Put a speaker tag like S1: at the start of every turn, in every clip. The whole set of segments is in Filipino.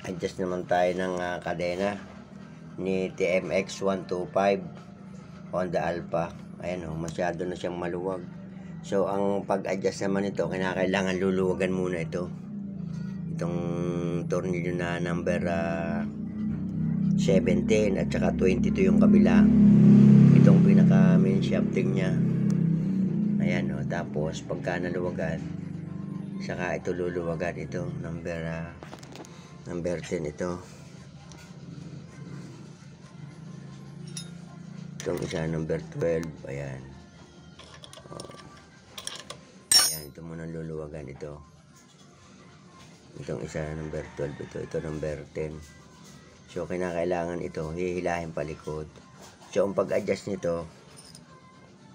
S1: Adjust naman tayo ng kadena ni TMX 125 Honda Alpha. Ayan o, masyado na siyang maluwag. So ang pag-adjust naman ito, kinakailangan luluwagan muna ito. Itong tornilyo na number 17 at saka 22 yung kabila. Itong pinaka main shafting niya. Ayan o, tapos pagka naluwagan, saka ito luluwagan, ito number 10 ito. Itong isa number 12. Ayan. Ayan, ito muna luluwagan ito. Itong isa number 12 ito number 10. So kinakailangan ito hihilahin palikod. So ang pag-adjust nito,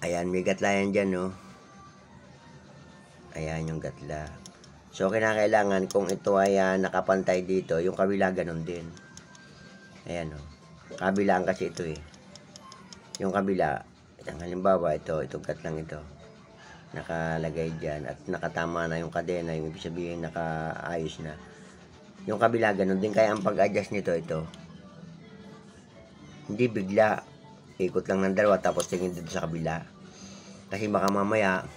S1: ayan, may gatla yan dyan, no? Ayan yung gatla. So kinakailangan kung ito ay nakapantay dito, yung kabila ganun din. Ayan, no? Kabilaan kasi ito eh. Yung kabila, halimbawa itong gatlang ito, nakalagay dyan at nakatama na yung kadena, yung ibig sabihin nakaayos na. Yung kabila ganun din, kaya ang pag-adjust nito, ito hindi bigla ikot lang ng dalawa tapos tingin dito sa kabila, kasi baka mamaya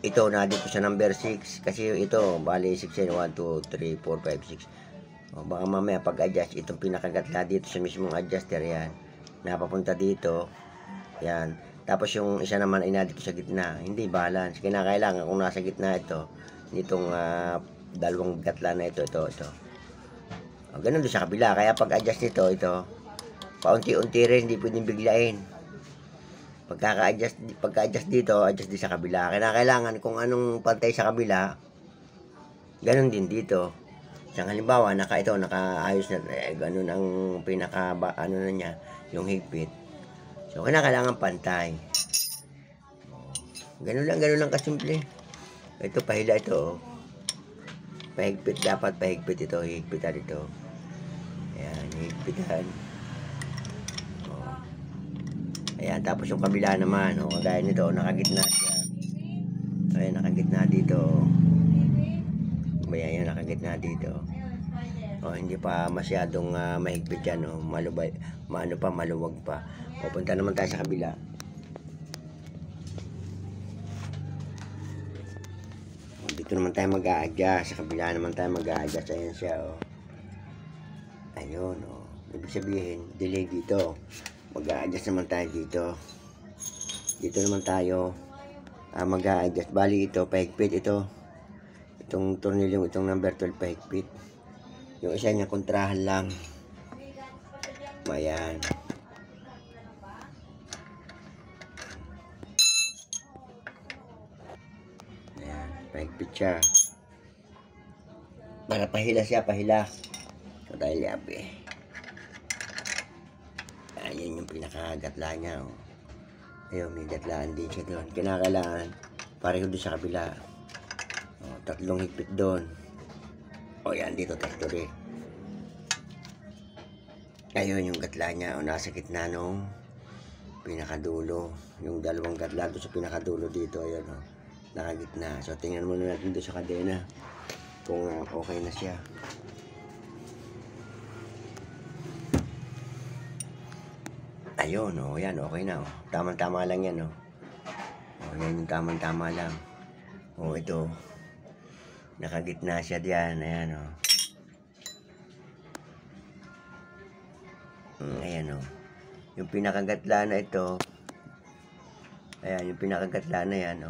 S1: ito na dito sa number 6, kasi ito bali 6 yan, 1, 2, 3, 4, 5, 6. Baka mamaya pag-adjust itong pinakagatla dito sa mismong adjuster, yan napapunta dito, yan. Tapos yung isa naman ay na dito sa gitna, hindi balance. Kinakailangan kung nasa gitna ito nitong dalawang gatla na ito. Ganun din sa kabila. Kaya pag-adjust nito, ito paunti-unti rin, hindi pwedeng biglain. Pagka-adjust dito, adjust din sa kabila. Kailangan kung anong pantay sa kabila, ganun din dito. Isang halimbawa, nakaayos na, ganun ang pinaka, ano na niya, yung higpit. So, kailangan pantay. Ganun lang kasimple. Ito, pahila ito. Pahigpit, dapat pahigpit ito. Higpitan ito. Ayan, higpitan. Ayan, tapos yung kabila naman. Kagaya nito, nakagitna siya. Ayan, nakagitna dito. Ayan, nakagitna dito. Hindi pa masyadong mahigpit yan. Maluwag pa. Pupunta naman tayo sa kabila. Dito naman tayo mag-a-adjust. Sa kabila naman tayo mag-a-adjust. Ayan siya, ayun, ibig sabihin, delay dito. Mag-a-adjust naman tayo dito. Dito naman tayo mag-a-adjust. Bali ito, pahigpit ito. Itong tornilyo, itong number 12, pahigpit. Yung isa niya, kontrahan lang. Ayan. Ayan, pahigpit siya. Para pahila siya, pahila. So, dahil yapi. Ayan yung pinakagatla niya. Ayun, may gatlaan din siya doon. Kinakailangan, pareho doon sa kabila. Tatlong higpit doon. Yan, dito tayo rin. Ayun yung gatla niya. Nasa gitna nung pinakadulo. Yung dalawang gatla doon sa pinakadulo dito. Ayun, nakagitna. So, tingnan muna natin doon sa kadena kung okay na siya. Ayun, yan, okay na. Tama-tama lang yan, yan yung tama-tama lang. Ito. Nakagitna siya diyan. Ayan, ayan, yung pinakagatla na ito. Ayan, yung pinakagatla na yan,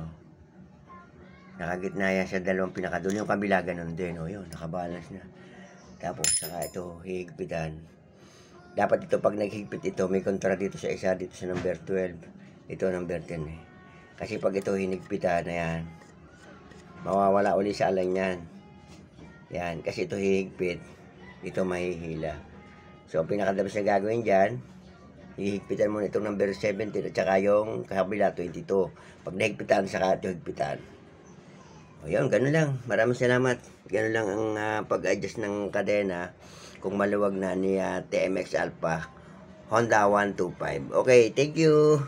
S1: nakagitna yan sa dalawang pinakadulo. Yung kabila, ganun din, yun, nakabalance na. Tapos, saka ito, hihigpitan. Dapat ito, pag naghigpit ito, may kontra dito sa isa, dito sa number 12. Ito, number 10, Kasi pag ito hinigpitan, ayan, mawawala uli sa alang yan. Yan, kasi ito hihigpit, ito mahihila. So, ang pinakadabas na gagawin dyan, hihigpitan mo itong number 17 at saka yung kabila 22. Pag nahigpitan, saka ito higpitan. Yun, ganun lang. Maraming salamat. Ganun lang ang pag-adjust ng kadena kung maluwag na ni TMX Alpha Honda 125. Okay, thank you.